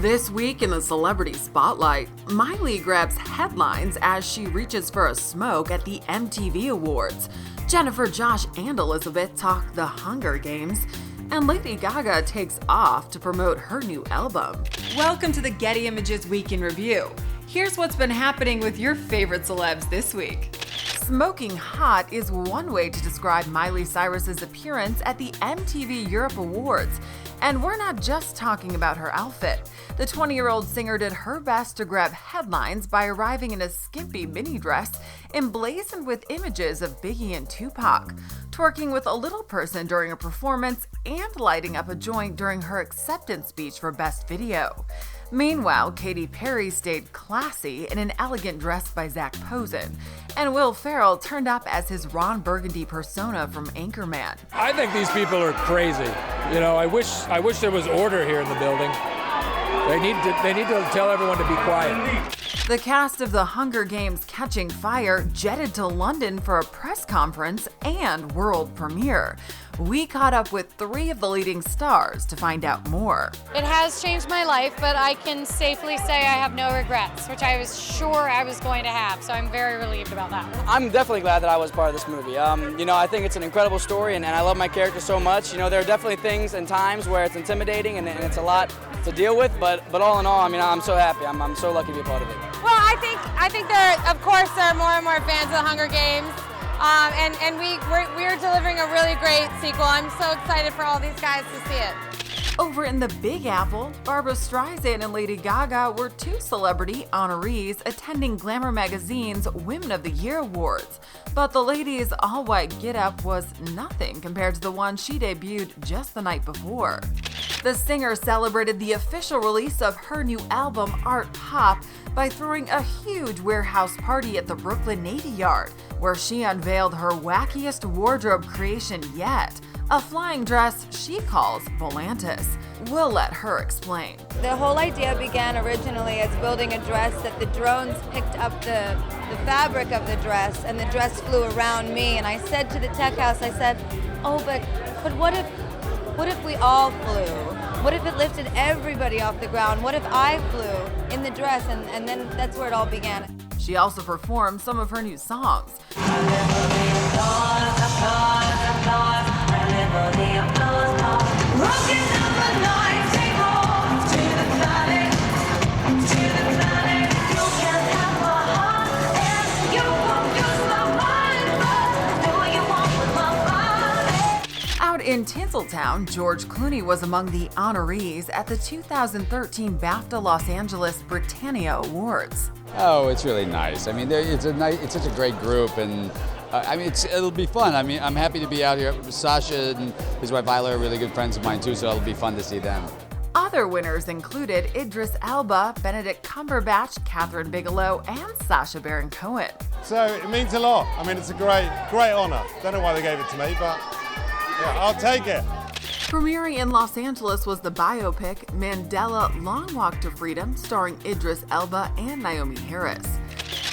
This week in the celebrity spotlight, Miley grabs headlines as she reaches for a smoke at the MTV Awards. Jennifer, Josh, and Elizabeth talk The Hunger Games. And Lady Gaga takes off to promote her new album. Welcome to the Getty Images Week in Review. Here's what's been happening with your favorite celebs this week. Smoking hot is one way to describe Miley Cyrus's appearance at the MTV Europe Awards. And we're not just talking about her outfit. The 20-year-old singer did her best to grab headlines by arriving in a skimpy mini dress emblazoned with images of Biggie and Tupac, twerking with a little person during a performance, and lighting up a joint during her acceptance speech for Best Video. Meanwhile, Katy stayed classy in an elegant dress by Zac Posen, and Will Ferrell turned up as his Ron Burgundy persona from Anchorman. I think these people are crazy. You know, I wish there was order here in the building. They need to tell everyone to be quiet. The cast of The Hunger Games Catching Fire jetted to London for a press conference and world premiere. We caught up with 3 of the leading stars to find out more. It has changed my life, but I can safely say I have no regrets, which I was sure I was going to have, so I'm very relieved about that. I'm definitely glad that I was part of this movie. I think it's an incredible story, and I love my character so much. You know, there are definitely things and times where it's intimidating and it's a lot to deal with, but all in all, I'm so happy. I'm so lucky to be a part of it. Well, I think there are more and more fans of The Hunger Games. And we're delivering a really great sequel. I'm so excited for all these guys to see it. Over in the Big Apple, Barbra Streisand and Lady Gaga were 2 celebrity honorees attending Glamour magazine's Women of the Year Awards. But the lady's all-white get-up was nothing compared to the one she debuted just the night before. The singer celebrated the official release of her new album, Art Pop, by throwing a huge warehouse party at the Brooklyn Navy Yard, where she unveiled her wackiest wardrobe creation yet, a flying dress she calls Volantis. We'll let her explain. The whole idea began originally as building a dress that the drones picked up the fabric of the dress, and the dress flew around me. And I said to the tech house, I said, oh, but what if we all flew? What if it lifted everybody off the ground? What if I flew in the dress? And then that's where it all began. She also performed some of her new songs. Out in Tinseltown, George Clooney was among the honorees at the 2013 BAFTA Los Angeles Britannia Awards. Oh, it's really nice. It's such a great group, and it'll be fun. I'm happy to be out here. Sacha and his wife Isla are really good friends of mine too, so it'll be fun to see them. Other winners included Idris Elba, Benedict Cumberbatch, Kathryn Bigelow, and Sacha Baron Cohen. So it means a lot. It's a great honor. Don't know why they gave it to me, but yeah, I'll take it. Premiering in Los Angeles was the biopic Mandela: Long Walk to Freedom, starring Idris Elba and Naomie Harris.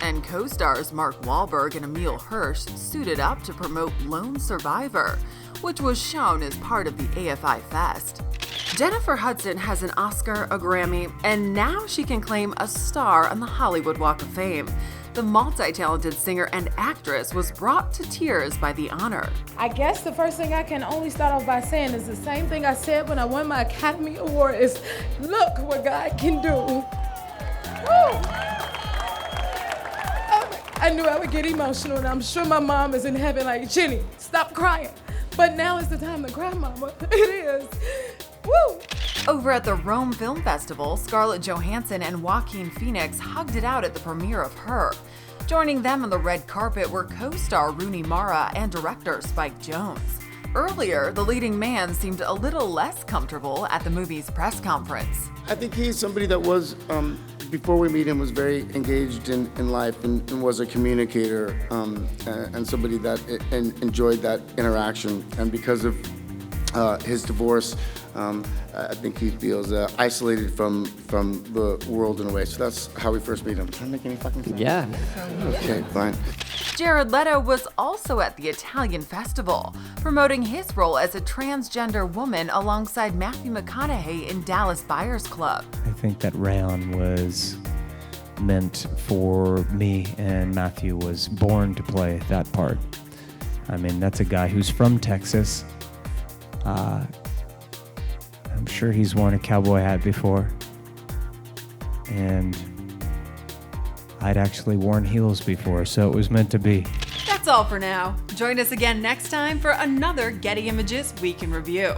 And co-stars Marc Wahlberg and Emile Hirsch suited up to promote Lone Survivor, which was shown as part of the AFI Fest. Jennifer Hudson has an Oscar, a Grammy, and now she can claim a star on the Hollywood Walk of Fame. The multi-talented singer and actress was brought to tears by the honor. I guess the first thing I can only start off by saying is the same thing I said when I won my Academy Award is, look what God can do. Woo! I knew I would get emotional, and I'm sure my mom is in heaven like, Jenny, stop crying. But now is the time to cry, mama. It is. Woo! Over at the Rome Film Festival, Scarlett Johansson and Joaquin Phoenix hugged it out at the premiere of Her. Joining them on the red carpet were co-star Rooney Mara and director Spike Jonze. Earlier, the leading man seemed a little less comfortable at the movie's press conference. I think he's somebody that was, before we meet him, was very engaged in life and was a communicator and somebody that enjoyed that interaction. And because of his divorce, I think he feels isolated from the world in a way. So that's how we first meet him. Does that make any fucking sense? Yeah. Okay, fine. Jared Leto was also at the Italian festival, promoting his role as a transgender woman alongside Matthew McConaughey in Dallas Buyers Club. I think that Rayon was meant for me, and Matthew was born to play that part. I mean, that's a guy who's from Texas. I'm sure he's worn a cowboy hat before. And I'd actually worn heels before, so it was meant to be. That's all for now. Join us again next time for another Getty Images Week in Review.